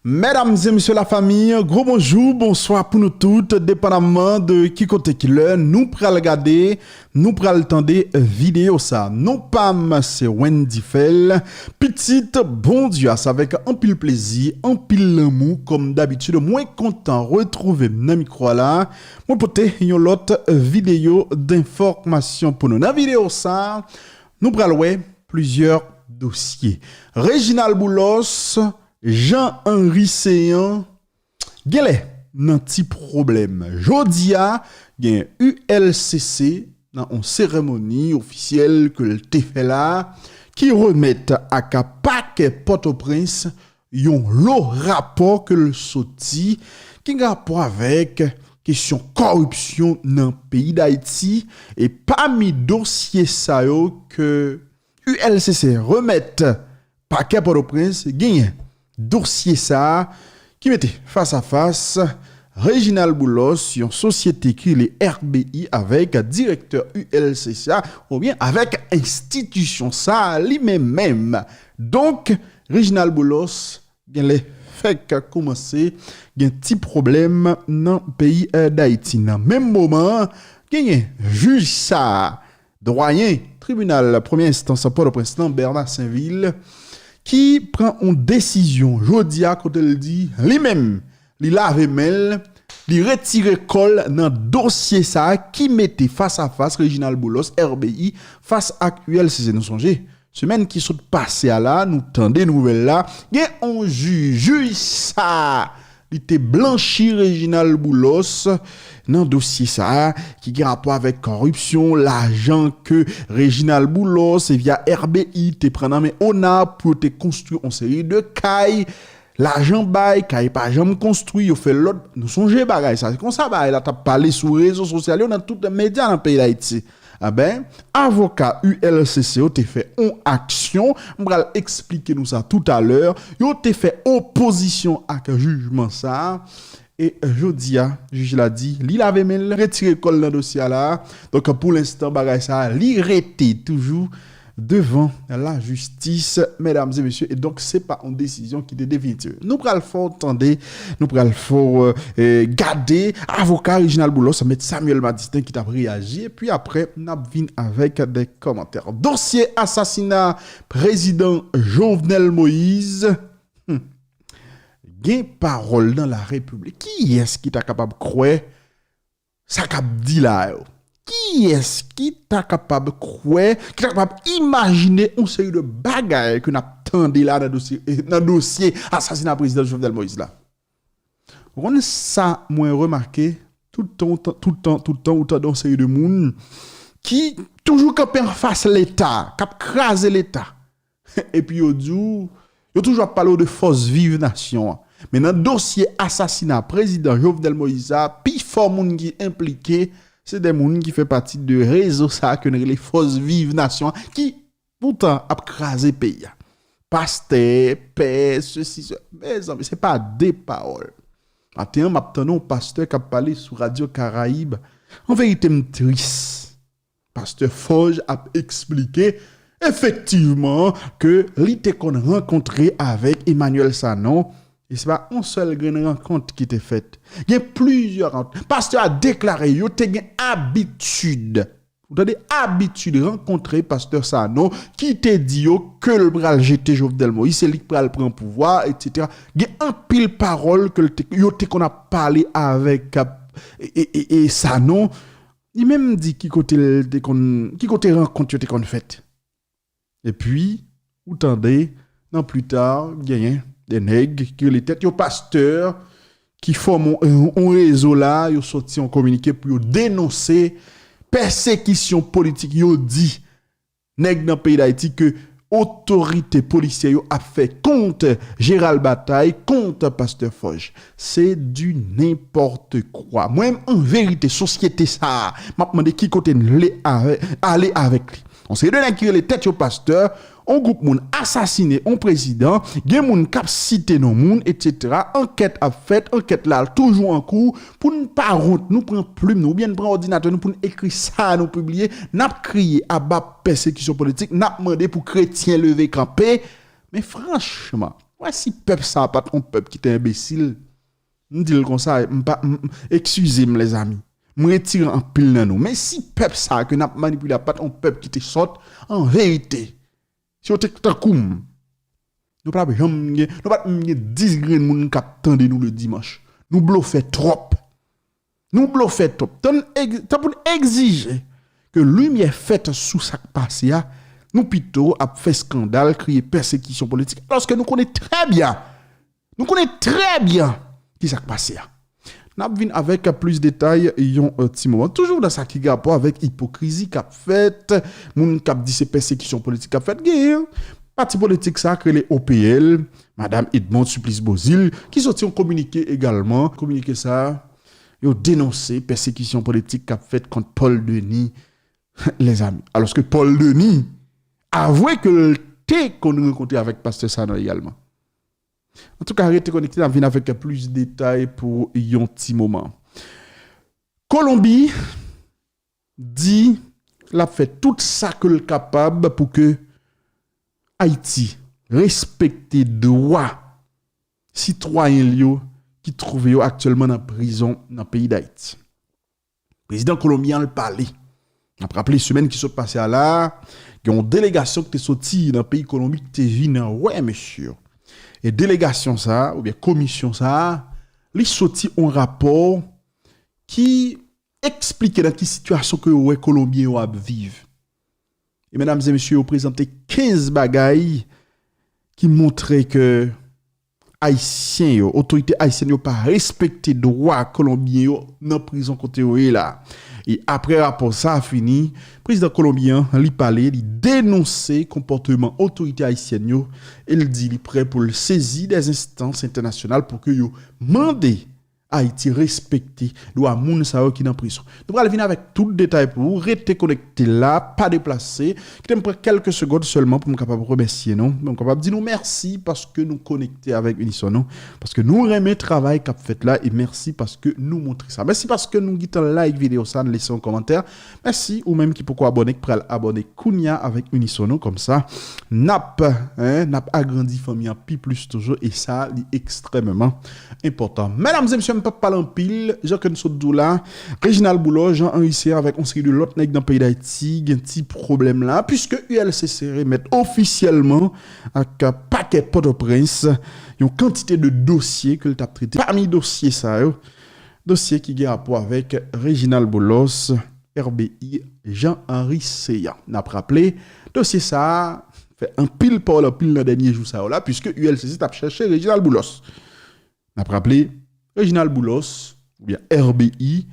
Mesdames et messieurs la famille, gros bonjour, bonsoir pour nous toutes, dépendamment de qui côté qui l'heure, nous pral regarder, nous pral tendre vidéo ça. Non pas c'est Wendy Fell, petite bon Dieu, ça avec un pile plaisir, un pile l'amour, comme d'habitude, moins content retrouver dans micro là, moi pote une autre vidéo d'information pour nous. Dans vidéo ça, nous pral ouais plusieurs dossiers. Réginald Boulos, Jean-Henri Séan, gèlè nan ti problème. Jodia, gen ULCC dans une cérémonie officielle que le te fait là, qui remet à paquet Port-au-Prince yon lo rapport que le sorti qui a rapport avec question corruption dans le pays d'Haïti et parmi dossier ça yo que ULCC remet paquet Port-au-Prince gagne dossier ça qui mettait face à face Réginald Boulos, une société qui est RBI avec directeur ULCCA ou bien avec institution ça lui-même. Donc Réginald Boulos il a fait commencer un petit problème dans le pays d'Haïti. Dans le même moment, il y a un juge ça doyen tribunal première instance pour le président Bernard Saint-Ville qui prend une décision jodia quand elle dit lui-même il lave mail il retire col dans dossier ça qui mettait face à face Réginald Boulos RBI face à ULCC. Nous songez semaine qui sont passée à là nous tendez nouvelle là il y a un juge ça il était blanchi Réginald Boulos dans dossier ça qui a rapport avec corruption, l'argent que Réginald Boulos et via RBI te prend mais on a pour te construire une série de cailles, l'argent bail caille pas jamais construit, fait l'autre nous songer bagaille ça c'est comme ça bail là t'a parlé sur réseaux sociaux dans tous les médias dans le pays d'Haïti. Ah ben, avocat ULCC te fait une action, on va expliquer nous ça tout à l'heure, yo te fait opposition à un jugement ça. Et jodia, juge l'a dit, li l'avait même retiré col dans dossier là. Donc pour l'instant bagay ça, li rete toujours devant la justice, mesdames et messieurs. Et donc c'est pas une décision qui est définitive. Nous pral faut entendre, nous pral faut garder avocat Réginald Boulos, mettre Samuel Madistin qui t'a réagi et puis après n'a vinn avec des commentaires. Dossier assassinat président Jovenel Moïse. Gain parole dans la République. Qui est-ce qui t'a capable de croire ça qu'a dit là? Qui est-ce qui t'a capable de croire, qui t'a capable d'imaginer une série de bagailles que n'a tendu là dans dossier assassinat président Jovenel Moïse là? On ça moi remarqué tout le temps autant dans série de monde qui toujours camper en face l'état, cap craser l'état. Et puis yo toujours parler de force vive nation. Mais dans le dossier assassinat président Jovenel Moïse, puis fort moun qui impliqué, c'est des moun qui fait partie de réseau ça que les forces vives nation qui pourtant a crasé pays. Pasteur, père, ceci, mais c'est pas des paroles. Maintenant, m'attendons pasteur qui a parlé sur Radio Caraïbe. En vérité, triste. Pasteur Forge a expliqué effectivement que l'été qu'on rencontré avec Emmanuel Sanon. Et c'est pas une seule grande rencontre qui était faite. Il y a plusieurs rencontres. Pasteur a déclaré, il y a une habitude. Vous avez habitude de rencontrer Pasteur Sanon qui te dit que le bras jeté Jovenel Moïse, c'est lui qui prend le pouvoir, etc. Il y a un pile parole que qu'on a parlé avec et Sanon. Il même dit qui côté rencontre qu'on fait. Et puis, vous tendez, non plus tard, il y a des nègres qui les têtes, yo pasteur qui forment un réseau là, yo sorti en communiqué pour dénoncer persécution politique, yo dit nègre dans le pays d'Haïti que autorité policière yo a fait contre Gérald Bataille, contre Pasteur Forge. C'est du n'importe quoi. Moi-même en vérité société ça, m'a demandé qui côté aller avec lui. On s'est donné qui les têtes au pasteur, on groupe moun assassiné un président, gen moun k'ap cité non moun, etc. Enquête a fait, enquête là toujours en cours pour ne pas route, nous prend plume, nous bien prend ordinateur nous pour écrire ça, nous publier, n'a crié à bas persécution politique, n'a demandé pour chrétien lever camper, mais franchement, Ouais, si peuple ça pas un peuple qui est imbécile, me dit comme ça, excusez-moi les amis. Me retire en pile dans nous. Mais si peuple ça que n'a manipulé pas un peuple qui te sort en vérité. Si on te comme nous pas jamais nous pas 10 grains moun qui attendent nous le dimanche. Nous bluffons trop. Nous bluffons trop. Tant pour exiger que lumière faite sous ça passé nous plutôt a fait scandale, crier persécution politique parce que nous connaissons très bien. Nous connaissons très bien qui s'est passé. Nous venons avec plus de détails un petit moment. Toujours dans ça qui a rapport avec hypocrisie qu'a fait, moun qui dit c'est persécution politique qu'a fait guerre. Parti politique ça que les OPL, madame Edmond Supplice Bozil qui sorti un communiqué également, communiqué ça, ils ont dénoncé persécution politique qu'a fait contre Paul Denis les amis. Alors que Paul Denis avoué que le thé qu'on a rencontré avec Pasteur Sano également. En tout cas, restez connectés, on vient avec plus de détails pour un petit moment. Colombie dit l'a fait tout ça que le capable pour que Haïti respecte droit citoyens qui trouvent actuellement en prison dans le pays d'Haïti. Le président colombien le parlait. Après les semaines qui sont passées là, il y a une délégation qui est sortie dans le pays Colombie qui est venue. Ouais, monsieur. Et délégation ça, ou bien commission ça, ils sorti un rapport qui explique dans quelle situation que les Colombiens vivent. Et mesdames et messieurs, ils ont présenté 15 bagailles qui montraient que Haïtiens, autorités haïtiennes n'ont pas respecté le droit colombien dans la prison côté là. Et après rapport ça a fini, le président colombien lui parlait, lui dénonçait le comportement autorité haïtienne, il dit qu'il est prêt pour le saisir des instances internationales pour que yo mande Haïti respecter droit moun sa qui dans prison. Nous allons venir avec tout le détail pour vous, rester connecté là, pas déplacé. Qui me prend quelques secondes seulement pour me capable remercier non, pour me capable dire nous merci parce que nous connectés avec Unisono, parce que nous aimons le travail qu'a fait là et merci parce que nous montrez ça. Merci parce que nous guitons like vidéo ça, nous laissez un commentaire. Merci ou même qui pourquoi abonner pour abonner Kounia avec Unisono comme ça. N'a agrandi famille en plus toujours et ça est extrêmement important. Mesdames et messieurs, pas parler en pile, Jean que nous là, Réginald Boulot, Jean-Henri Cyr avec on série de l'autre nèg dans le pays d'Haïti, un petit problème là puisque ULCC remet officiellement avec un paquet Port-au-Prince, une quantité de dossiers que le t'a traité. Parmi dossiers ça, dossier qui a rapport avec Réginald Boulos, RBI, Jean-Henri Cyr. N'a pas rappelé dossier ça fait un pile pour le pile dans dernier jour ça là puisque ULCC t'a cherché Réginald Boulos. N'a pas rappelé Réginald Boulos, ou bien RBI,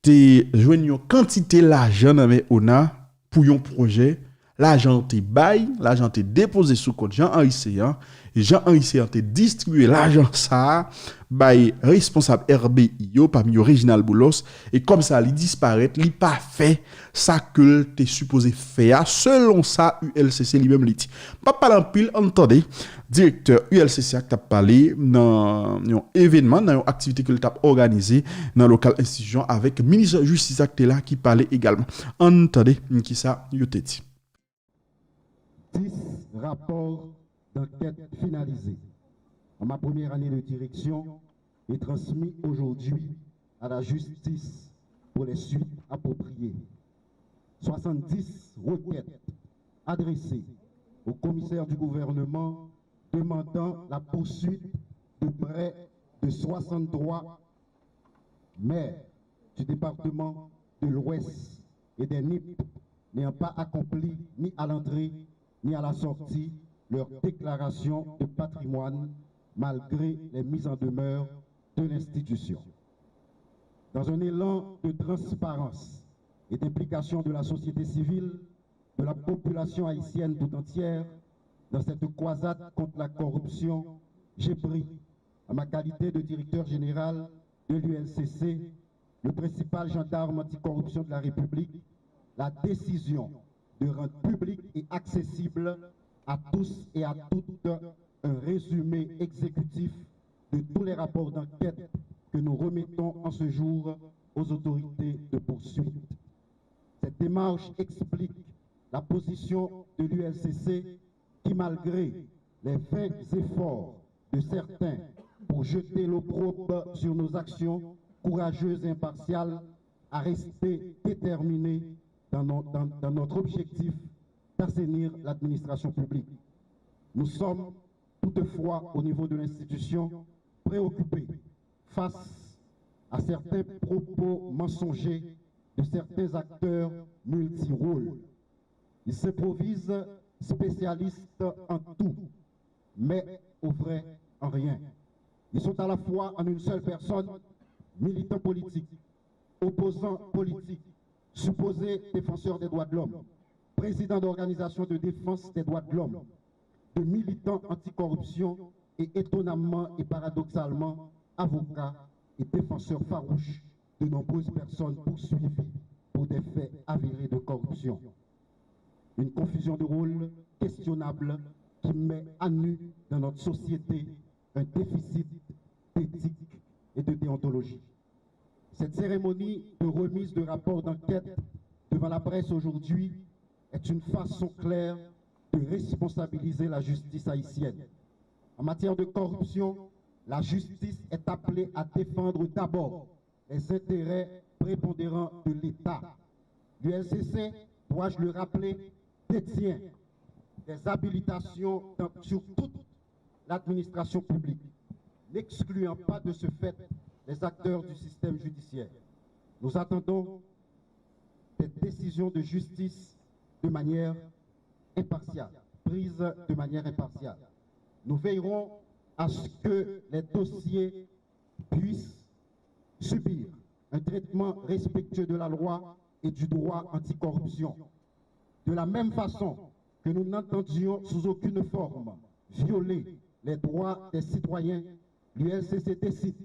te joignent une quantité d'argent dans ONA pour un projet. L'argent te bail, l'argent te déposé sous compte Jean-Henri Cyr, et Jean-Henri Cyr te distribué l'argent ça, by responsable RBI, parmi Réginald Boulos, et comme ça, il disparaît, il pas fait ça que tu es supposé faire, selon ça, ULCC lui-même l'a dit. Pas parler en pile, entendez, directeur ULCC qui a parlé dans un événement, dans une activité que t'a organisée dans la locale institution avec le ministre de la Justice qui parlait également. Entendez, qui ça, il te dit. 10 rapports d'enquête finalisés en ma première année de direction et transmis aujourd'hui à la justice pour les suites appropriées. 70 requêtes adressées au commissaire du gouvernement demandant la poursuite de près de 63 maires du département de l'Ouest et des NIP n'ayant pas accompli ni à l'entrée ni à la sortie leur déclaration de patrimoine malgré les mises en demeure de l'institution. Dans un élan de transparence et d'implication de la société civile, de la population haïtienne tout entière, dans cette croisade contre la corruption, j'ai pris, à ma qualité de directeur général de l'ULCC, le principal gendarme anticorruption de la République, la décision de rendre public et accessible à tous et à toutes un résumé exécutif de tous les rapports d'enquête que nous remettons en ce jour aux autorités de poursuite. Cette démarche explique la position de l'ULCC qui, malgré les vains efforts de certains pour jeter l'opprobre sur nos actions courageuses et impartiales, à rester déterminés dans notre objectif d'assainir l'administration publique. Nous sommes toutefois, au niveau de l'institution, préoccupés face à certains propos mensongers de certains acteurs multirôles. Ils s'improvisent spécialistes en tout, mais au vrai en rien. Ils sont à la fois en une seule personne, militants politiques, opposants politiques, supposés défenseurs des droits de l'homme, présidents d'organisations de défense des droits de l'homme, de militants anticorruption et étonnamment et paradoxalement avocats et défenseurs farouches de nombreuses personnes poursuivies pour des faits avérés de corruption. Une confusion de rôles questionnable qui met à nu dans notre société un déficit d'éthique et de déontologie. Cette cérémonie de remise de rapport d'enquête devant la presse aujourd'hui est une façon claire de responsabiliser la justice haïtienne. En matière de corruption, la justice est appelée à défendre d'abord les intérêts prépondérants de l'État. L'ULCC, dois-je le rappeler, détient des habilitations sur toute l'administration publique, n'excluant pas de ce fait les acteurs du système judiciaire. Nous attendons des décisions de justice de manière impartiale, prises de manière impartiale. Nous veillerons à ce que les dossiers puissent subir un traitement respectueux de la loi et du droit anticorruption. De la même façon que nous n'entendions sous aucune forme violer les droits des citoyens, l'ULCC décide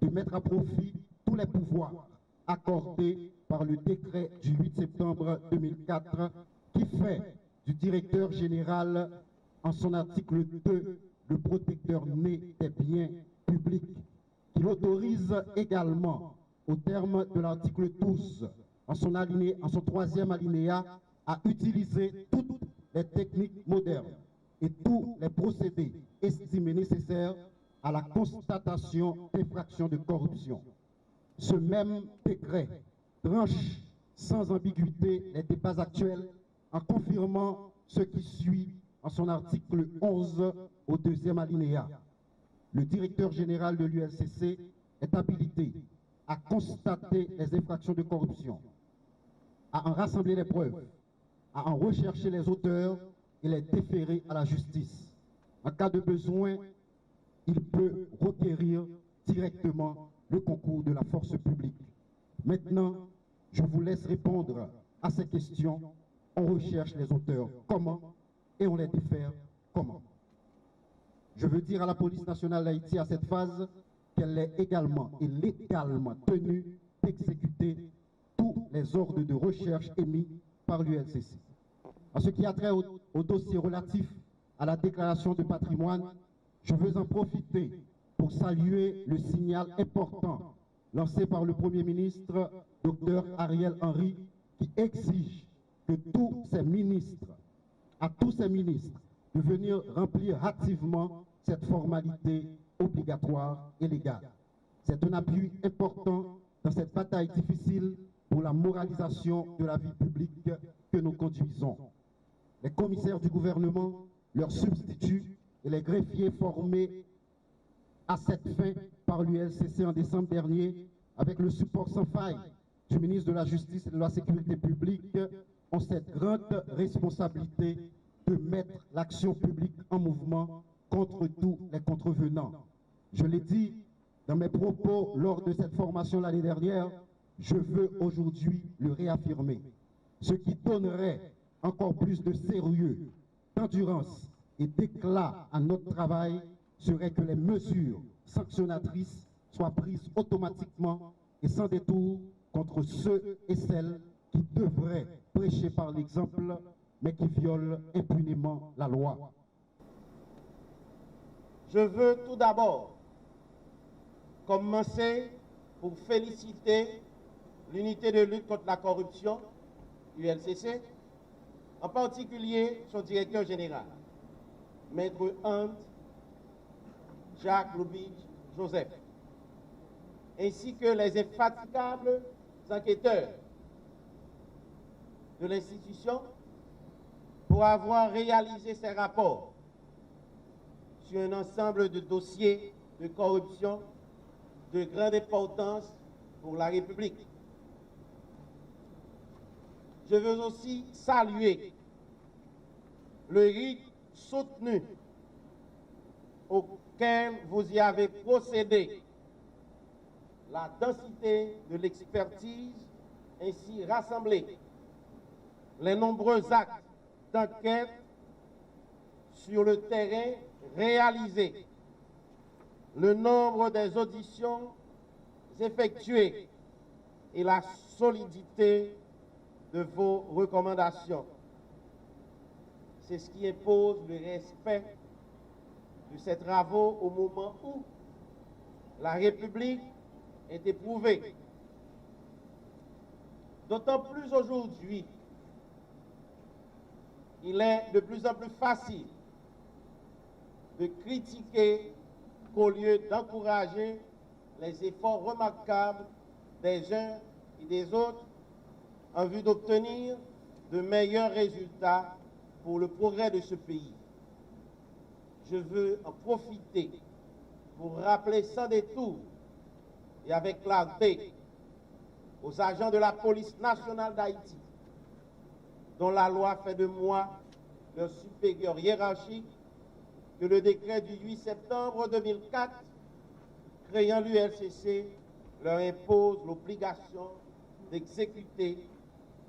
de mettre à profit tous les pouvoirs accordés par le décret du 8 septembre 2004 qui fait du directeur général, en son article 2, le protecteur né des biens publics, qui l'autorise également, au terme de l'article 12, en son troisième alinéa, à utiliser toutes les techniques modernes et tous les procédés estimés nécessaires à la constatation d'infractions de corruption. Ce même décret tranche sans ambiguïté les débats actuels en confirmant ce qui suit en son article 11 au deuxième alinéa. Le directeur général de l'ULCC est habilité à constater les infractions de corruption, à en rassembler les preuves, à en rechercher les auteurs et les déférer à la justice. En cas de besoin, il peut requérir directement le concours de la force publique. Maintenant, je vous laisse répondre à ces questions. On recherche les auteurs comment et on les défère comment. Je veux dire à la police nationale d'Haïti à cette phase qu'elle est également et légalement tenue d'exécuter tous les ordres de recherche émis par l'ULCC. En ce qui a trait au dossier relatif à la déclaration de patrimoine, je veux en profiter pour saluer le signal important lancé par le Premier ministre, Dr Ariel Henry, qui exige que tous ces ministres, de venir remplir activement cette formalité obligatoire et légale. C'est un appui important dans cette bataille difficile pour la moralisation de la vie publique que nous conduisons. Les commissaires du gouvernement, leurs substituts et les greffiers formés à cette fin par l'ULCC en décembre dernier, avec le support sans faille du ministre de la Justice et de la Sécurité publique, ont cette grande responsabilité de mettre l'action publique en mouvement contre tous les contrevenants. Je l'ai dit dans mes propos lors de cette formation l'année dernière, je veux aujourd'hui le réaffirmer. Ce qui donnerait encore plus de sérieux, d'endurance et d'éclat à notre travail serait que les mesures sanctionnatrices soient prises automatiquement et sans détour contre ceux et celles qui devraient prêcher par l'exemple, mais qui violent impunément la loi. Je veux tout d'abord commencer pour féliciter l'unité de lutte contre la corruption, ULCC, en particulier son directeur général, Maître Hunt, Jacques Lubitsch Joseph, ainsi que les infatigables enquêteurs de l'institution pour avoir réalisé ces rapports sur un ensemble de dossiers de corruption de grande importance pour la République. Je veux aussi saluer le rythme soutenu auquel vous y avez procédé, la densité de l'expertise ainsi rassemblée, les nombreux actes d'enquête sur le terrain réalisés, le nombre des auditions effectuées et la solidité de vos recommandations. C'est ce qui impose le respect de ces travaux au moment où la République est éprouvée. D'autant plus aujourd'hui, il est de plus en plus facile de critiquer qu'au lieu d'encourager les efforts remarquables des uns et des autres en vue d'obtenir de meilleurs résultats pour le progrès de ce pays. Je veux en profiter pour rappeler sans détour et avec clarté aux agents de la police nationale d'Haïti, dont la loi fait de moi leur supérieur hiérarchique, que le décret du 8 septembre 2004 créant l'ULCC leur impose l'obligation d'exécuter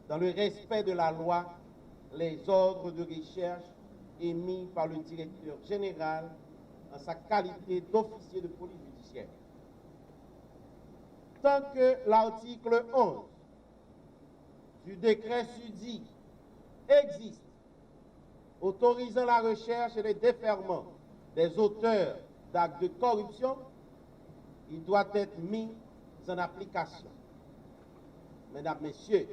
dans le respect de la loi les ordres de recherche émis par le directeur général en sa qualité d'officier de police judiciaire. Tant que l'article 11 du décret SUDI existe, autorisant la recherche et le déferment des auteurs d'actes de corruption, il doit être mis en application. Mesdames, Messieurs,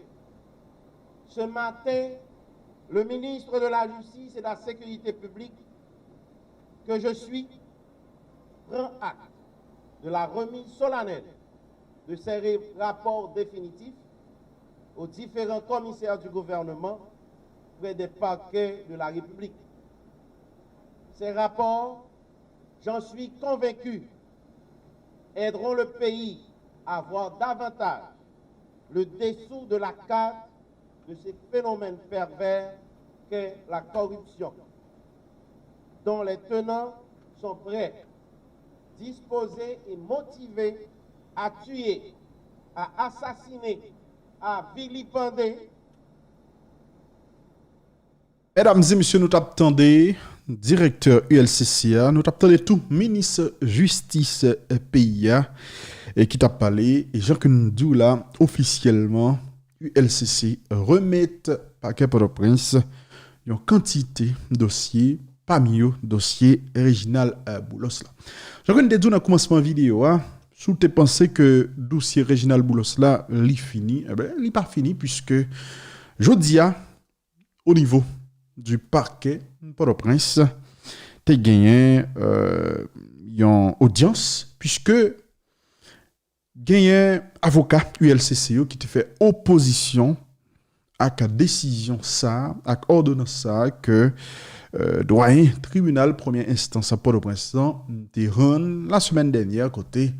ce matin, le ministre de la Justice et de la Sécurité publique, que je suis, prend acte de la remise solennelle de ces rapports définitifs aux différents commissaires du gouvernement près des parquets de la République. Ces rapports, j'en suis convaincu, aideront le pays à voir davantage le dessous de la carte de ces phénomènes pervers qu'est la corruption, dont les tenants sont prêts, disposés et motivés à tuer, à assassiner, à vilipender. Mesdames et messieurs, nous t'attendons, directeur ULCCA, nous t'attendons tout ministre justice pays et qui t'a parlé, et Jean Kendou là, officiellement, ULCC remet paquet Port-au-Prince une quantité de dossiers, parmi eux, dossier Réginal Boulos là. Jean Kendou dans le commencement de la vidéo, sous tes pensées que le dossier Réginal Boulos là, il fini, eh ben, il n'est pas fini puisque Jodia, au niveau du parquet Port-au-Prince, tu as gagné une audience puisque gagné avocat ULCCO qui te fait opposition à la décision ça, à l'ordonnance ça que doyen tribunal première instance à Port-au-Prince te rend la semaine dernière côté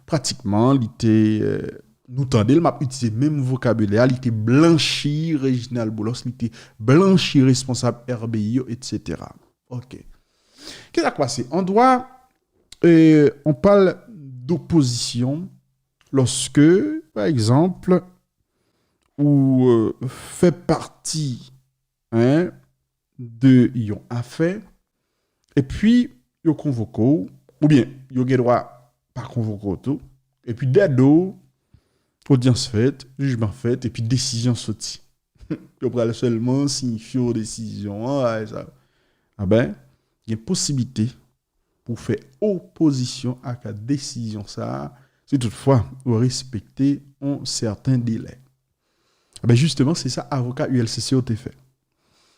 pratiquement il était nous tendez le m'a utilisé même vocabulaire, il était blanchi Réginal Boulos, il était blanchi responsable RBI etc. OK. Qu'est-ce qui a passé? On doit on parle d'opposition lorsque par exemple ou fait partie de yon affaire et puis yo convoqué ou bien yo gen droit pas convoqué tout et puis d'ado audience faite, jugement fait et puis décision sortie. Yo pral seulement signifier décision ça. Ah ben, il y a une possibilité pour faire opposition à la décision ça, si toutefois vous respectez un certain délai. Ah ben justement, c'est ça avocat ULCC a fait.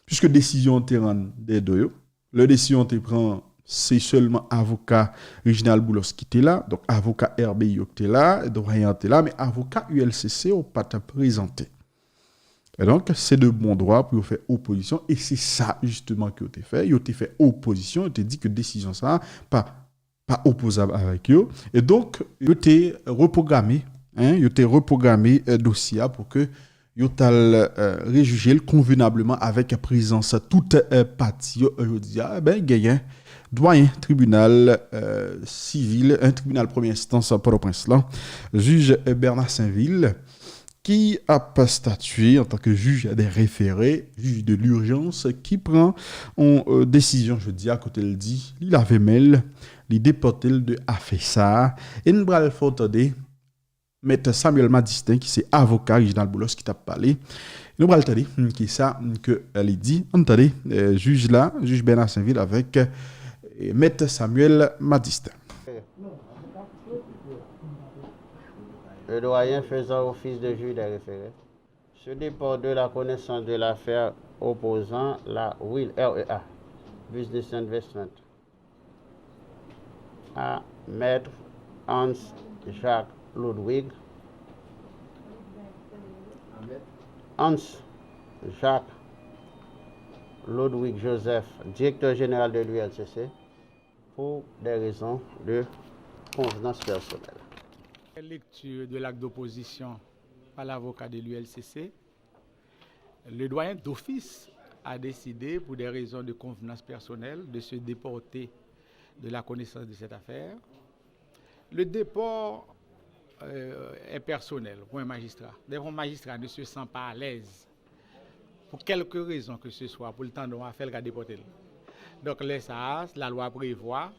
Puisque décision te rend des deux, Le décision te prend, c'est seulement avocat Reginald Boulos qui était là, donc avocat RBI qui était là, doyen était là, mais avocat ULCC n'a pas présenté. Et donc, c'est de bon droit pour faire opposition, et c'est ça justement que tu fait. Ils ont fait opposition, ils ont dit que décision ça, pas opposable avec eux. Et donc, ils ont reprogrammé, dossier pour que ils ont réjugé convenablement avec présence toute partie aujourd'hui. Ben, doyen tribunal civil, un tribunal première instance pour le prince là, juge Bernard Saint-Ville, qui a pas statué en tant que juge des référés, juge de l'urgence, qui prend en décision, je dis à côté le dit, il avait mail, il déporté de Afessa, et nous allons faire entendre Maître Samuel Madistin, qui c'est avocat Reginald Boulos, qui t'a parlé. Nous allons entendre qui ça que elle dit. Entendez, juge là, juge Bernard Saint-Ville avec Maître Samuel Madistin. Le doyen faisant office de juge des référés se déport de la connaissance de l'affaire opposant la Will REA, Business Investment, à Maître Hans Jacques Ludwig, Joseph, directeur général de l'ULCC, pour des raisons de convenance personnelle. Lecture de l'acte d'opposition par l'avocat de l'ULCC, le doyen d'office a décidé, pour des raisons de convenance personnelle, de se déporter de la connaissance de cette affaire. Le déport est personnel pour un magistrat. D'ailleurs, un magistrat ne se sent pas à l'aise, pour quelque raison que ce soit, pour le temps dont l'affaire a déporté. Donc, la loi prévoit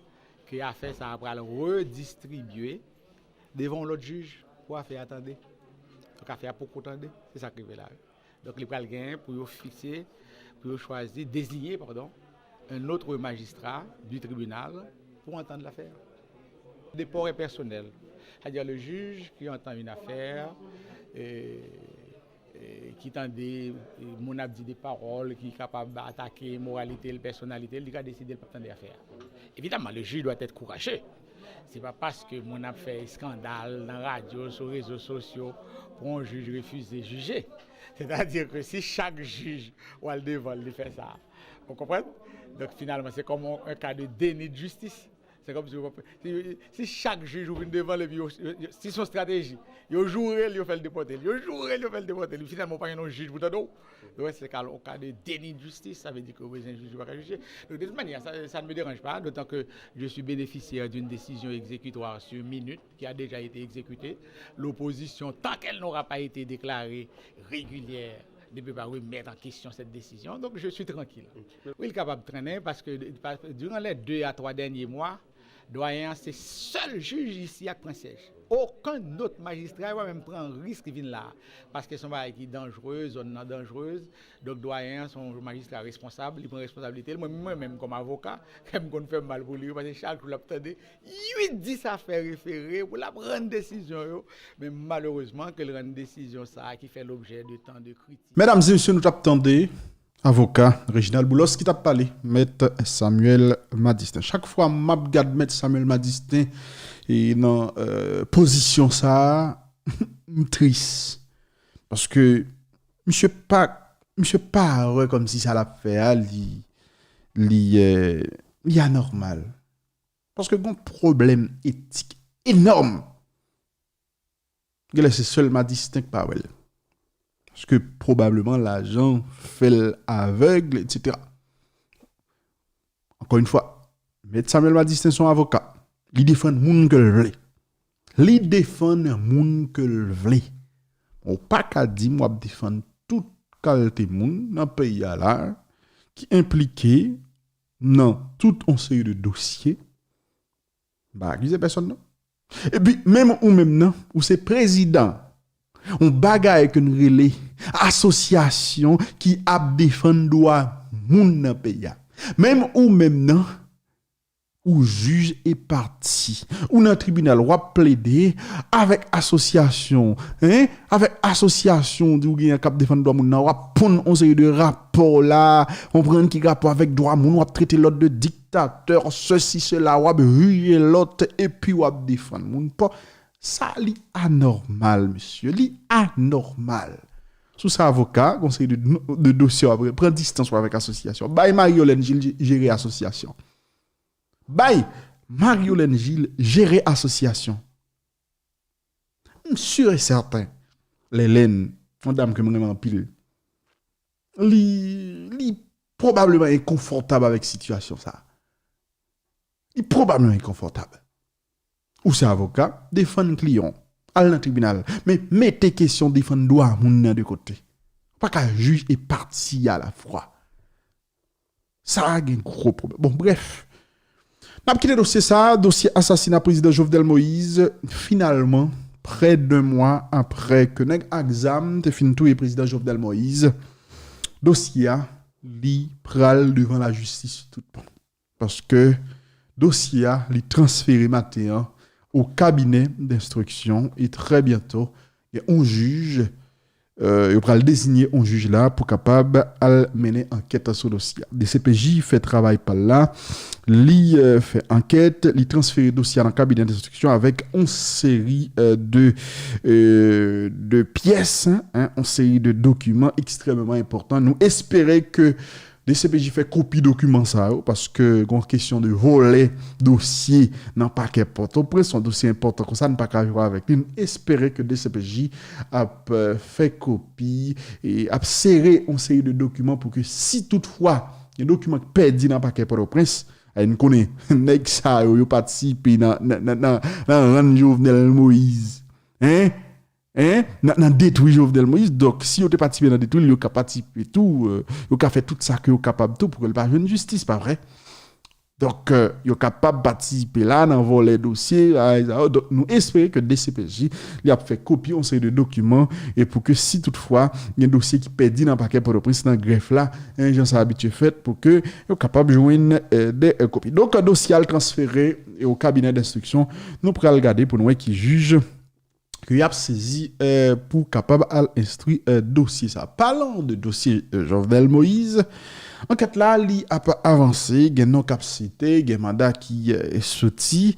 que l'affaire ça va redistribuer devant l'autre juge pour faire attendre. Donc, affaire pour attendre, c'est ça qui est là. Donc, il va gagner pour fixer, pour choisir, désigner, un autre magistrat du tribunal pour entendre l'affaire. Le déport est personnel. C'est-à-dire le juge qui entend une affaire, qui entend mon a dit des paroles, qui est capable d'attaquer la moralité, la personnalité, il a décidé de ne pas entendre l'affaire. Évidemment, le juge doit être courageux. Ce n'est pas parce que mon a fait scandale dans la radio, sur les réseaux sociaux, pour un juge refuser de juger. C'est-à-dire que si chaque juge ou le devant il fait ça, vous comprenez? Donc finalement, c'est comme un cas de déni de justice. C'est comme si chaque juge ouvre devant le bureau, si son stratégie, il jouerait, il fait le déporter, finalement, pas un juge pour tout. Donc c'est un cas de déni de justice, ça veut dire que un juge ne va pas juger. Donc de toute manière, ça ne me dérange pas, d'autant que je suis bénéficiaire d'une décision exécutoire sur minute qui a déjà été exécutée. L'opposition, tant qu'elle n'aura pas été déclarée régulière, ne peut pas remettre en question cette décision. Donc je suis tranquille. Oui, il est capable de traîner parce que durant les 2 à 3 derniers mois, doyen, c'est seul juge ici à prendre siège. Aucun autre magistrat va même prendre un risque de venir là. Parce que son bail qui est dangereux, zone dangereuse. Donc, doyen, son magistrat responsable, il prend responsabilité. Moi-même, comme avocat, quand je fais mal pour lui, parce que chaque jour, l'attendait, 8-10 affaires référées pour la prendre décision. Mais malheureusement, qu'elle rend une décision ça qui fait l'objet de tant de critiques. Mesdames et messieurs, nous attendons. Avocat Reginald Boulos qui t'a parlé, Maître Samuel Madistin. Chaque fois, je regarde Maître Samuel Madistin et dans position ça, triste. Parce que monsieur pas comme si ça l'a fait, il est anormal. Parce que un problème éthique énorme. C'est seul Madistin qui parle. Parce que probablement l'agent fait l'aveugle, etc. Encore une fois, M. Samuel Madistin, son avocat, il défend moun que le vle. Il défend moun que le vle. On pas qu'à dire, moi, défendre toute qualité moun dans le pays là, qui impliqué dans tout un série de dossiers. Bah, accusez personne, non? Et puis, même non, ou c'est président. On bagaille que nous relais association qui a défendu droit moun nan pays. Même ou même non ou juge et partie, ou dans le tribunal, ou plaider avec association, avec association, d'où il y a un cap défendre droit moun, ou prendre une série de rapports là, on prend qui rapport avec droit moun, ou traiter l'autre de dictateur, ceci, cela, ou ruer l'autre, et puis ou défendre moun. Ça, li anormal, monsieur, li anormal. Sous sa avocat, conseil de dossier, après, prend distance avec association. Bay Marie-Hélène Gilles gérer association. Bay Marie-Hélène Gilles gérer association. Sûr et certain, l'Hélène, une dame que moi en pile, li probablement inconfortable avec situation ça. Li probablement inconfortable. Ou c'est avocat, défendre client, aller dans le tribunal, mais mettez question défendre droit moun de côté. Pas qu'un juge et parti à la fois. Ça a un gros problème. Bon, bref. N'a quitté dossier assassinat président Jovenel Moïse, finalement, près d'un mois après que nèg exam te fin tout et président Jovenel Moïse, dossier li pral devant la justice tout bon. Parce que dossier li transféré matin au cabinet d'instruction et très bientôt il y a un juge il va désigner un juge là pour capable à mener enquête sur le dossier. DCPJ fait travail par là, li fait enquête, li transférer dossier dans le cabinet d'instruction avec une série de pièces, une série de documents extrêmement importants. Nous espérons que DCPJ fait copie document ça parce que une question de voler dossier dans paquet porto près son dossier important comme ça ne pas jouer avec lui. Espérer que DCPJ a fait copie et a serré une série de documents pour que si toutefois un document perdu dans paquet Port-au-Prince nous connaît nèg ça yo participer dans rendre Jovenel Moïse nan détruit Jovenel Moïse. Donc si vous te participé dans détruit, vous capable participer tout, vous capable fait tout ça que vous capable tout pour que pas une justice, pas vrai. Donc vous capable participer là dans voler dossier. Donc nous espérons que DCPJ il a fait copie on série de documents et pour que si toutefois il y a un dossier qui perdu dans paquet pour le prince dans greffe là, gens ça habitué fait pour que vous capable joindre des copies. Donc un dossier transféré au cabinet d'instruction, nous pourrons regarder pour nous qui juge que y a saisi pour capable à instruire dossier ça. Parlant de dossier Jovenel Moïse, enquête là li a avancé, gen non capacité, gen mandat qui est sorti.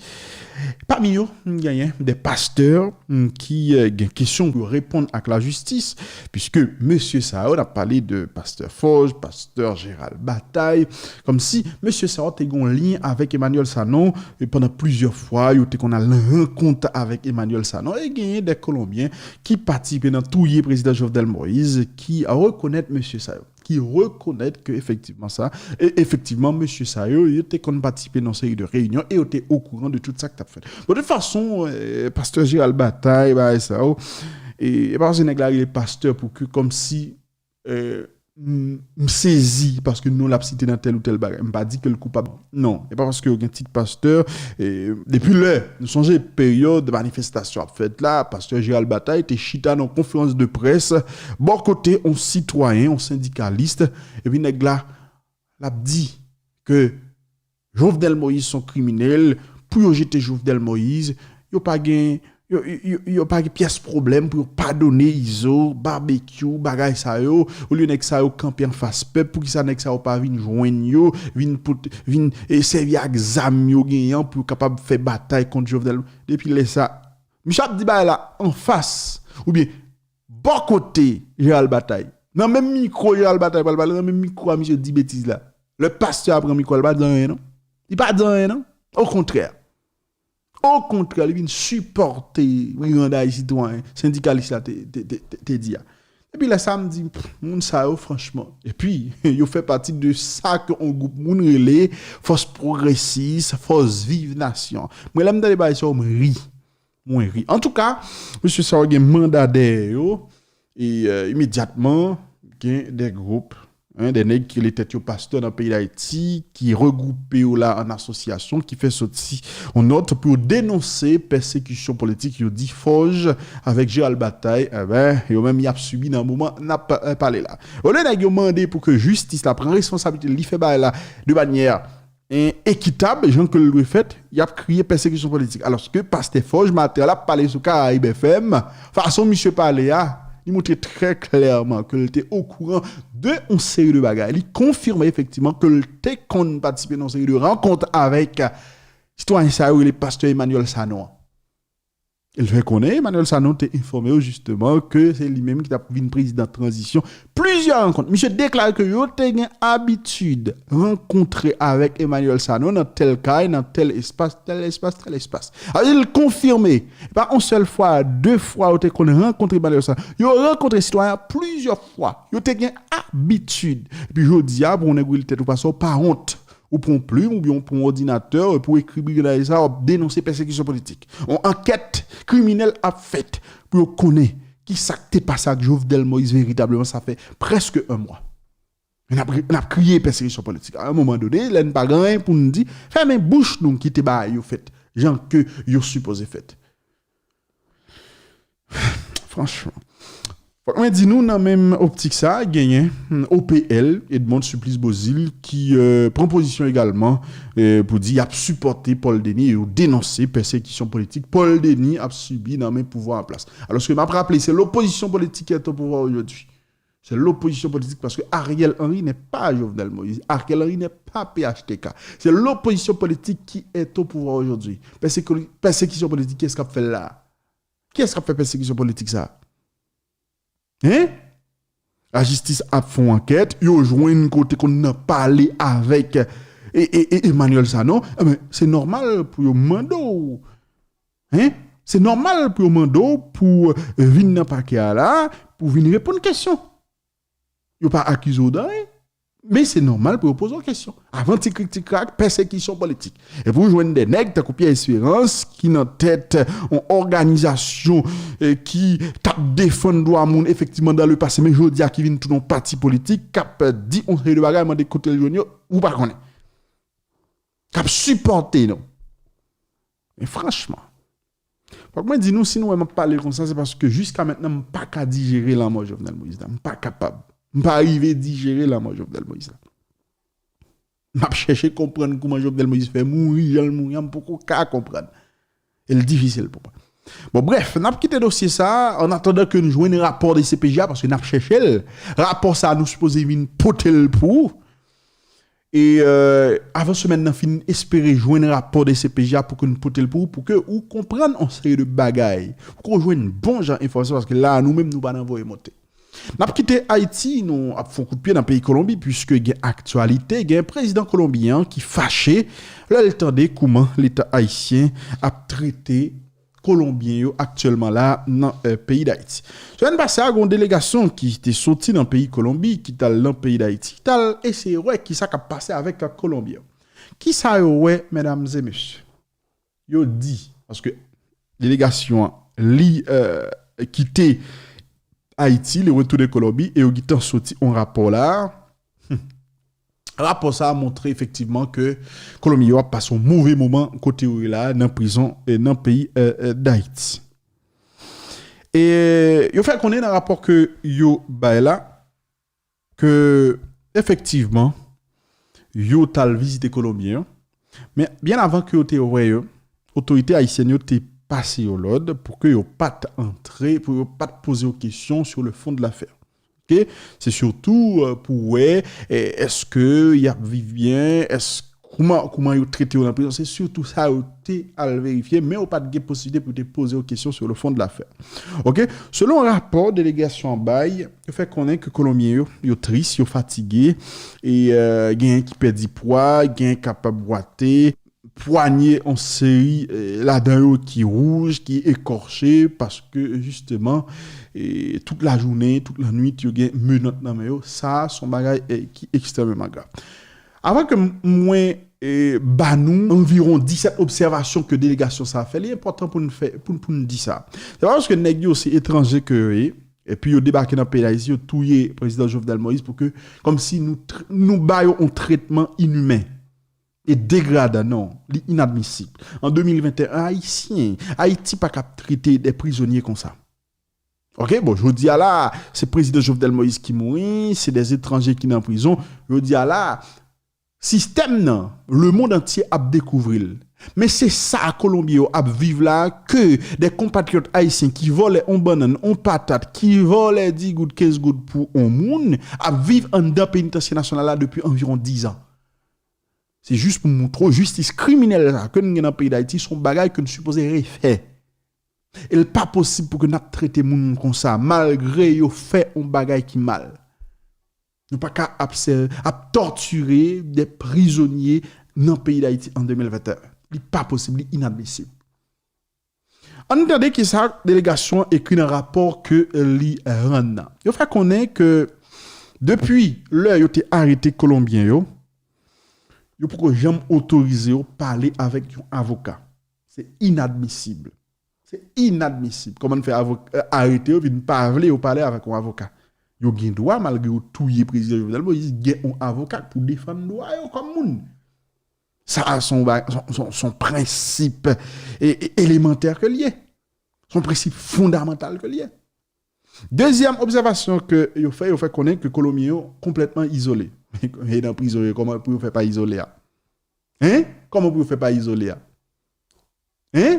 Parmi eux, il y a des pasteurs qui ont question pour répondre à la justice, puisque monsieur Sao a parlé de pasteur Forge, pasteur Gérald Bataille, comme si monsieur Sao était en lien avec Emmanuel Sanon, et pendant plusieurs fois, il était qu'on a rencontre avec Emmanuel Sanon, et il y a des Colombiens qui participent dans tout le président Jovenel Moïse, qui reconnaissent monsieur Sao, qui reconnaît que effectivement ça et effectivement monsieur Sayo il était qu'on participé dans une série de réunions et il était au courant de tout ça que tu as fait. De toute façon pasteur Gérald Bataille bah ça et parce que nèg là il est pasteur pour que comme si me saisi parce que nous l'a cité dans tel ou tel bagage, me pas dit que le coupable non, et pas parce que un titre pasteur et depuis là nous songez période de manifestation a fait là pasteur Gérald Bataille était chita dans conférence de presse bon côté on citoyen on syndicaliste et puis nèg là l'a dit que Jovenel Moïse sont criminels pour jeter Jovenel Moïse yo pas gain yo pas pièce problème pour pardonner iso barbecue bagay ça yo au lieu nek ça yo camper en face peuple pour qui ça nek ça yo pas vinn joindre yo vinn et servir exam yo gagnant pour capable faire bataille contre Jovenel depuis les ça Michel dit ba là en face ou bien bon côté Gérald Bataille non même micro Gérald Bataille pas même micro monsieur dit bêtise là le pasteur après micro pas dans rien non il pas dans rien non au contraire, il vient supporter les citoyens, syndicalistes là, te dit. Et puis là, ça me dit, moun sa yo, franchement. Et puis, il fait partie de ça qu'on groupe moun relais, force progressiste, force vive nation. Moi, là, je me dis, je ris. En tout cas, M. Sao a un mandat d'air, et immédiatement, il y a des groupes. Des nègres qui étaient pasteurs dans le pays d'Haïti, qui regroupés là en association, qui fait sortir en note pour dénoncer persécution politique. Ils dit Forge avec Gérald Bataille, ils ont même y a subi dans un moment, n'a pas parlé là. On a demandé pour que justice la prenne responsabilité, li fait là de manière équitable, gens que le fait, il a crié persécution politique. Alors que Pasteur Forge Matel a parlé sur Caraïbe FM, façon monsieur parler il montrait très clairement qu'il était au courant de une série de bagages. Il confirmait effectivement qu'il était participé dans une série de rencontres avec citoyen Sayo et le pasteur Emmanuel Sanon. Il fait connaître, Emmanuel Sanon t'a informé justement que c'est lui-même qui a vu une président de transition. Plusieurs rencontres. Monsieur déclare que il a une habitude de rencontrer avec Emmanuel Sanon dans tel cas, dans tel espace. Alors, il confirmé, pas une seule fois, deux fois, il a rencontré Emmanuel Sanon. Il a rencontré citoyen plusieurs fois. Il a une habitude. Et puis, je dis, pour on est tête ou pas honte. Ou pour une plume, ou bien pour un ordinateur, pour écrire ça, ou dénoncer persécution politique. Une enquête criminelle a fait pour connaître qui s'acte pas ça que Jovenel Moïse véritablement, ça fait presque un mois. On a crié persécution politique. À un moment donné, il n'y a pas rien pour nous dire, fermez bouche nous qui te bat, vous faites, gens que vous supposez fait. Franchement. On dit nous dans même optique ça gagné OPL Edmond Supplice Bozil qui prend position également pour dire a supporté Paul Denis et dénoncer persécution politique. Paul Denis a subi dans même pouvoir en place. Alors ce que m'a rappelé c'est l'opposition politique qui est au pouvoir aujourd'hui. C'est l'opposition politique parce que Ariel Henry n'est pas Jovenel Moïse, Ariel Henry n'est pas PHTK. C'est l'opposition politique qui est au pouvoir aujourd'hui. Persécution politique, qu'est-ce qu'a fait là? Qu'est-ce qu'a fait persécution politique ça? Hein? La justice a fait enquête, ils ont joué une côté qu'on a parlé avec Emmanuel Sanon. C'est normal pour eux mando. Hein? C'est normal pour eux mando pour venir dans paquet là pour venir répondre aux questions. Ils pas accusé d'un, mais c'est normal pour poser une question. Avant de critiquer persécution politique. Et pour joindre des nègres, t'as copié Espérance, qui dans tête une organisation qui t'a défendu droit monde effectivement dans le passé, mais je dis à qui vient tout un parti politique, qui a dit on se de bagaille, m'a d'écouter le junior, ou pas connaître. Qui a supporté, non. Mais franchement, pour moi, dis-nous, si nous ne parlons comme ça, c'est parce que jusqu'à maintenant, je ne suis pas capable de digérer la mort Jovenel Moïse. Je ne suis pas capable. Je ne suis pas arrivé à digérer la mort Jovenel Moïse. Je vais chercher à comprendre comment Jovenel Moïse fait mourir, je ne peux pas comprendre. C'est difficile pour moi. Bon, bref, on a quitté le dossier ça en attendant que nous jouions un rapport de CPJA parce que nous avons cherché le rapport ça, nous supposons venir poter le pour. Et avant ce maintenant, fin espérer joindre un rapport de CPJA pour que nous poter le pour que vous compreniez en série de bagailles, pour qu'on joigne bon genre information parce que là, nous-mêmes, nous ne pouvons pas envoyer monter. Nous avons quitté Haïti, nous avons fait un coup de pied dans le pays Colombie, puisque il y a actualité, il y a un président colombien qui fâché, là, il attendait comment l'État haïtien a traité Colombien actuellement là dans le pays d'Haïti. So, une passé à une délégation qui était sortie dans le pays Colombie, qui était dans le pays d'Haïti, qui a essayé ouais qui ça a passé avec les Colombiens. Qui ça ouais mesdames et messieurs. Yo dit parce que délégation quitté Haïti, le retour de Colombie et ils ont sorti un rapport là. Rapport ça a montré effectivement que Colombie a passé un mauvais moment côté où là dans prison et dans le pays d'Haïti. Et il fait qu'on est dans le rapport que yo ba là que effectivement yo tal visité Colombien mais bien avant que yo te ouais autorité haïtienne yo te passé au l'ordre pour que yo pas entrer pour yo pas poser aux questions sur le fond de l'affaire. Okay? C'est surtout pour ouais, est-ce que y a vivre bien, est-ce comment ils traité dans la prison, c'est surtout ça à vérifier, mais on pas de possibilité pour te poser aux questions sur le fond de l'affaire. OK? Selon un rapport délégation en bail, le fait qu'on est que Colombien yo triste, yo fatigué et gain qui perd du poids, gain capable boiter, poignet en série là-dedans qui rouge, qui écorché parce que justement et toute la journée, toute la nuit, tu as menottes dans mes ça, son bagage qui est extrêmement grave. Avant que moi, nous environ 17 observations que délégation ça a fait, il est important pour nous faire, pour nous dire ça. C'est parce que les gens c'est étranger que et puis ils débarqué dans le pays d'Haïti, ils ont tué le président Jovenel Moïse pour que, comme si nous baillons un traitement inhumain et dégradant, non, inadmissible. En 2021, Haïti pas capable de traiter des prisonniers comme ça. OK, bon, je dis à là, c'est le président Jovenel Moïse qui mourit, c'est des étrangers qui sont en prison. Je dis à là, système nan, le monde entier a découvert. Mais c'est ça Colombie a vivre là que des compatriotes haïtiens qui volent en banane, en patate, qui volent 10 gouttes, 15 gouttes pour un monde, a vivre en dans pénitentiaire national là depuis environ 10 ans. C'est juste pour montrer justice criminelle là que nous dans le pays d'Haïti sont bagages que nous supposons refaire. Il n'est pas possible pour que nous traiter moun comme ça malgré yo fait un bagage qui mal. Nous pas qu'à torturer des prisonniers dans le pays d'Haïti en 2021. Ce n'est pas possible, c'est inadmissible. On entendait que sa délégation écrit un rapport que li rend. Il faut connaître que depuis l'heure où été arrêté Colombien yo pour que jamais autorisé à parler avec un avocat. C'est inadmissible. C'est inadmissible. Comment on fait arrêter ou ne pas parler avec un avocat. Yo gen droit malgré tout le président Jovenel Moïse gen un avocat pour défendre droit comme moun. Ça a son principe élémentaire que lié. Son principe fondamental que lié. Deuxième observation que yo fait connaître que Colombien est complètement isolé. Et dans prison comment vous faire pas isolé a? Hein? Comment vous faire pas isolé a? Hein?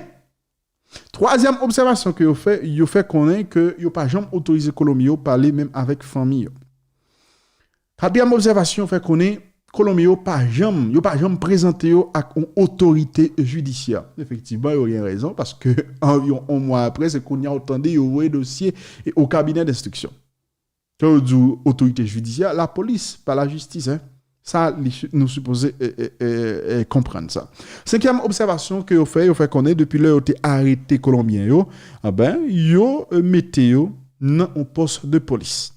Troisième observation que yo fait connaître que yo pas jamais autorisé Colombien parler même avec famille. Quatrième observation fait connaître Colombien pas jamais présenté à une autorité judiciaire. Effectivement, il y a raison parce que environ un mois après c'est qu'on y a entendu yo dossier au cabinet d'instruction. Quand on dit autorité judiciaire, la police, pas la justice. Hein? Ça, nous supposons comprendre ça. Cinquième observation que vous fait qu'on est depuis l'heure où vous arrêté Colombien, vous mettez dans un poste de police.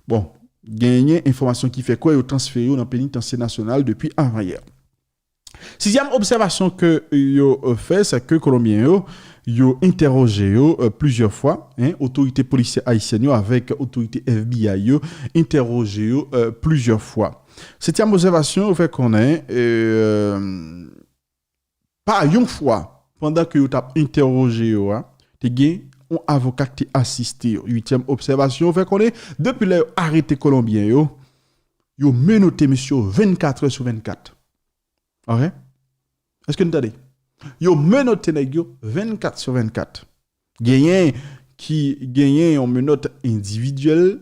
Bon, gagner information qui fait quoi, vous transférez dans le pénitencier national depuis avant-hier. Sixième observation que vous fait, c'est que Colombien, yo interrogé plusieurs fois autorité policière haïtienne avec autorité FBI yo interrogé plusieurs fois. Septième observation fait qu'on est pas une fois pendant que yo t'a interrogé te gen un avocat qui assisté. Huitième observation fait qu'on est depuis le arrêté Colombien yo menotté monsieur 24 heures sur 24. OK? Est-ce que vous entendez? Yo menote nèg yo 24 sur 24. Gagné on menote individuel,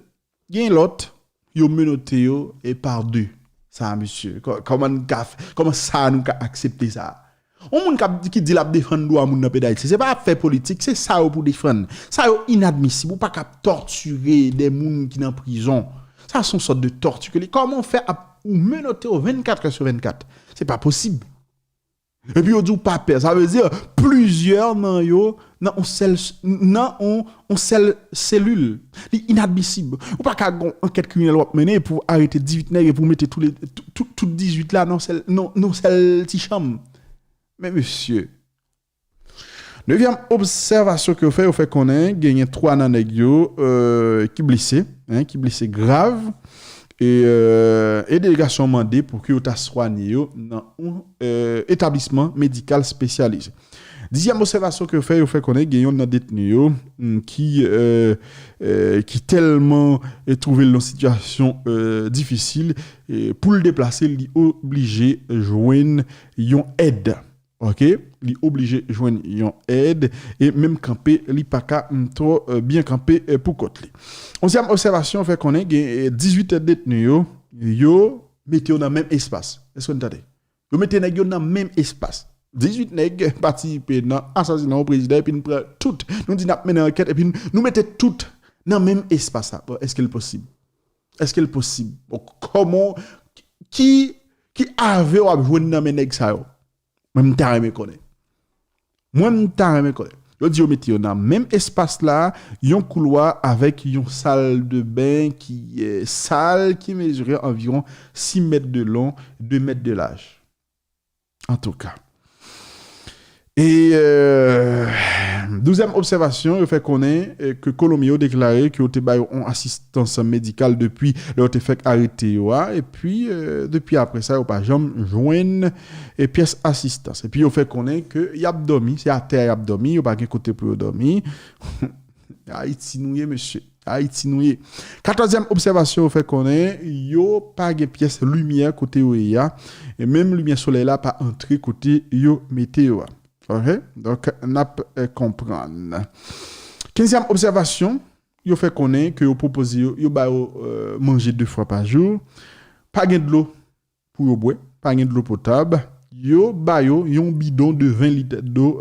gagne l'autre, yo menote yo et par deux. Ça monsieur, comment ça nous accepter ça? On moun qui dit la défendre droit moun dans pays d'Haïti, c'est pas fait politique, c'est ça pour défendre. Ça inadmissible, ou pas cap torturer des moun qui dans prison. Ça sont sorte de torture. Comment faire ou menoter au 24 sur 24? C'est pas possible. Et puis, on dit pas peur. Ça veut dire plusieurs nan yo, nan on seule cellule. C'est inadmissible. Ou pas qu'à enquête criminelle mener pour arrêter 18 nègres et pour mettre tout 18 là, non, celle ti chambre. Mais monsieur, neuvième observation que vous fait qu'on a gagné 3 nan nèg yo qui blessé grave. Et délégation mandée pour que vous soigné dans un établissement médical spécialisé. Dixième observation que vous fait qu'on a gagné un détenu qui tellement est trouvé dans une situation difficile et pour le déplacer, il est obligé de joindre une aide. OK, li obligé joindre yon aide et même camper li pas ka trop bien camper pour côté. Onzième observation fait qu'on est 18 détenus yo mettez dans même espace. Est-ce que vous entendez? Yo mettez nèg yo dans même espace. 18 nèg participer dans assassinat au président et puis nous prend tout nous dit n'a mener enquête et puis nous mettez tout dans même espace. Est-ce qu'il est possible? Est-ce qu'il est possible? Comment qui avait ou joindre dans mes nèg ça yo? Moi m'ta connaît. Yo dit yo mettez dans même espace là, yon couloir avec yon salle de bain qui est sale qui mesurait environ 6 mètres de long, 2 mètres de large. En tout cas. Et 12e observation, il fait qu'on est que Colombien a déclaré qu'il a eu une assistance médicale depuis le fait arrêté et puis depuis après ça il pas jamais joindre et pièce assistance et puis il fait qu'on est que y a dormi, c'est à terre y a dormi, il pas qu'un côté pour dormir. Haïti nouye, monsieur. Haïti nouye. 14e observation fait qu'on est, yo pas de pièce lumière côté OEA et même lumière soleil là pas entrer côté yo météo. OK? Donc n'a comprendre. 15e observation, yo fait qu'on est que yo propose yo ba manger 2 fois par jour, pas de l'eau pour yo boire, pas de l'eau potable. Yo ba yo yon bidon de 20 litres d'eau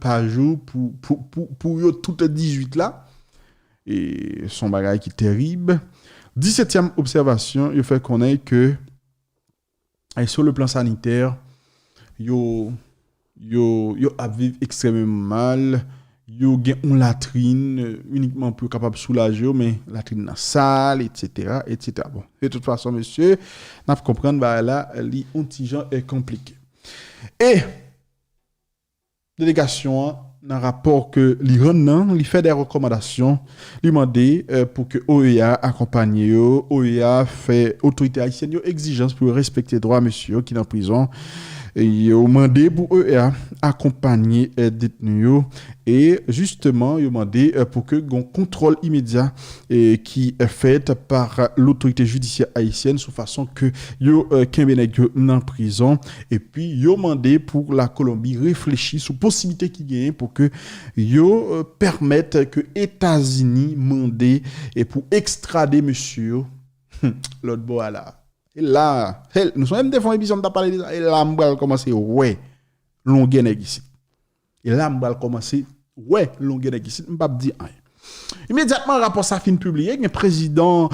par jour pour yo toutes 18 là. Et son bagage qui est terrible. 17e observation, il fait connaître que sur le plan sanitaire, yo a vivre extrêmement mal. Yo gen une latrine uniquement pour capable soulager, mais latrine dans sale, etc., etc. Bon, de toute façon, monsieur, n'a pas comprendre bah là, li ontigeant est compliqué. Et délégation dans rapport que l'Iran li fait des recommandations, lui demander pour que OEA accompagne yo, OEA fait autorité haïtienne yo exigence pour respecter droit monsieur qui dans prison. Ils ont demandé pour OEA accompagner détenus et justement ils ont demandé pour que un contrôle immédiat qui est fait par l'autorité judiciaire haïtienne sous façon que yo kembenèg en prison et puis ils ont demandé pour la Colombie réfléchir sur possibilité qui gagne pour que yo permettent que États-Unis mandé et pour extrader monsieur l'autre bois là. Et là, nous sommes même des fois émission de parler de ça. Et là, on va commencer, ouais, longueur ici. Et là, on va commencer, ouais, longueur ici. On va dire rien. Immédiatement, rapport ça fin publié, il y a un président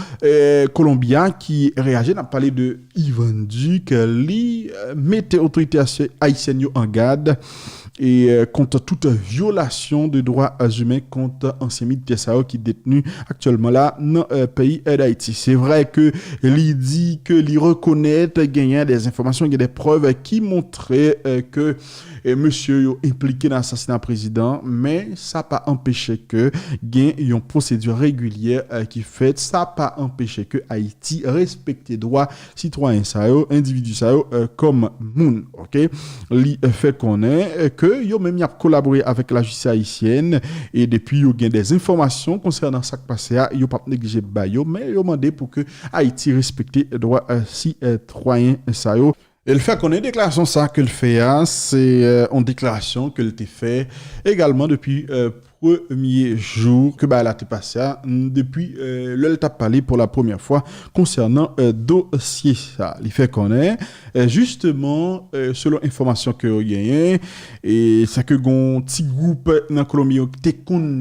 colombien qui réagit, on a parlé de Ivan Duque, lui mettait l'autorité haïtienne en garde et contre toute violation de droits humains contre ancien militaire qui est détenu actuellement là dans le pays d'Haïti. C'est vrai que il dit que il reconnaît gagner des informations, il y a des preuves qui montraient que monsieur est impliqué dans l'assassinat président, mais ça n'a pas empêché que gagne une procédure régulière qui fait, ça n'a pas empêché que Haïti respecte les droits citoyens ça individus ça comme moun, OK? Li fait connaître que yo même y a collaboré avec la justice haïtienne et depuis yo gain des informations concernant ça qui passé yo pas négliger ba yo mais yo demandé pour que Haïti respecte les droits citoyens ça yo. Et le fait qu'on ait une déclaration ça que le fait, c'est une déclaration que le fait également depuis premier jour que la t'est passé depuis le t'a parlé pour la première fois concernant dossier ça. Il fait qu'on est justement selon information que gagné et c'est que gon petit groupe dans Colombie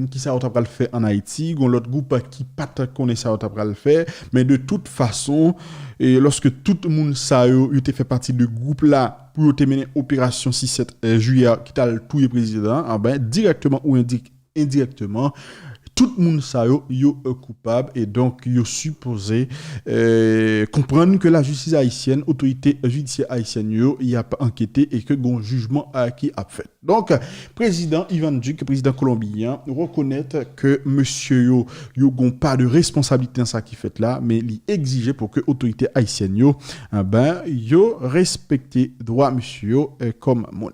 qui ça va le faire en Haïti, gon l'autre groupe qui pas connaît ça va le faire mais de toute façon et lorsque tout le monde ça yo était fait partie de groupe là pour mener opération 6-7 juillet qui t'a tout le président ben directement ou indirectement tout le monde ça yo coupable et donc yo supposé comprendre que la justice haïtienne autorité judiciaire haïtienne yo y a pas enquêté et que gon jugement qui a fait. Donc président Ivan Duque président colombien reconnaître que monsieur yo gon pas de responsabilité dans ça qui fait là mais li exiger pour que autorité haïtienne yo yo respecter droit monsieur comme monde.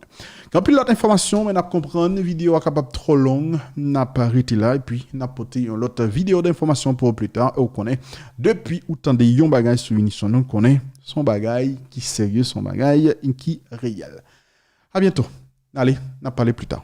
Quand puis l'autre information mais n'a comprendre vidéo capable trop longue n'a pas arrêté là et puis n'a porté une autre vidéo d'information pour plus tard et on connaît depuis autant de yon bagay sur l'émission nous connaît son bagay qui sérieux son bagay qui réel. À bientôt. Allez, n'a parlé plus tard.